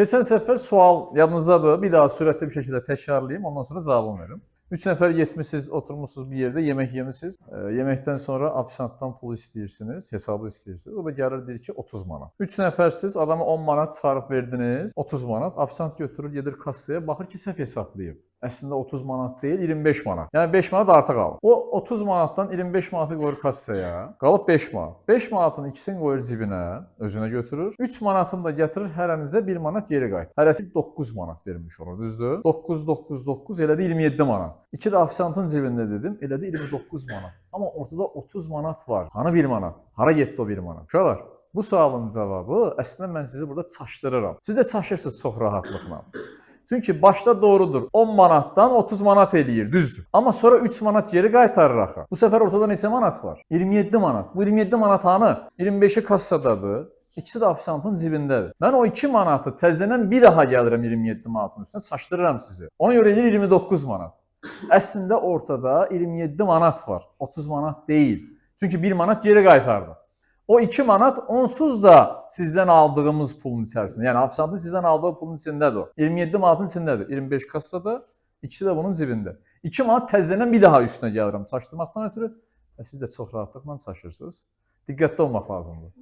Keçən səfər sual yadınızdadır. Bir daha sürətli bir şəkildə təkrarlayım, ondan sonra cavabını verim. 3 nəfər getmisiniz, oturmusunuz bir yerdə, yemək yemisiniz. Yeməkdən sonra ofisantdan pul istəyirsiniz, hesabı istəyirsiniz. O da gəlir deyir ki, 30 manat. 3 nəfərsiz, adama 10 manat çıxarıb verdiniz, 30 manat. Ofisant götürür, gedir kassaya, baxır ki, səhv hesablayıb. Əslində 30 manat deyil, 25 manat. Yəni 5 manat artıq alır. O 30 manatdan 25 manatı qoyur kassaya, qalıb 5 manat. 5 manatın ikisini qoyur cibinə, özünə götürür. 3 manatını da gətirir, hərənizə 1 manat geri qayıtır. Hərəsi 9 manat vermiş olur, düzdür? 9, 9, 9 elədi 27 manat. 2 də ofisantın cibində dedim, elədi 29 manat. Amma ortada 30 manat var. Hanı 1 manat? Hara getdi o 1 manat? Uşaqlar, bu sualın cavabı əslində mən sizi burada çaşdırıram. Siz də çaşırsınız çox rahatlıqla. Çünki başda doğrudur. 10 manatdan 30 manat eləyir, düzdür. Amma sonra 3 manat geri qaytarır axı. Bu səfər ortada neçə manat var? 27 manat. Bu 27 manat hanı? 25-i kassadadır. İkisi də ofisantın cibindədir. Mən o 2 manatı təzədən bir daha gəlirəm 27 manatın üstünə, çaşdırıram sizi. Ona görə eləyir 29 manat. Əslində ortada 27 manat var. 30 manat deyil. Çünki 1 manat geri qaytardı. O 2 manat onsuz da sizdən aldığımız pulun içərisində. Yəni ofisantın sizdən aldığı pulun içindədir o. 27 manatın içindədir. 25 kassada, ikisi də bunun cibində. 2 manat təzədən bir daha üstünə gəlirəm çaşdırmaqdan ötürü. Siz də çox rahatlıqla çaşırsınız. Diqqətli olmaq lazımdır.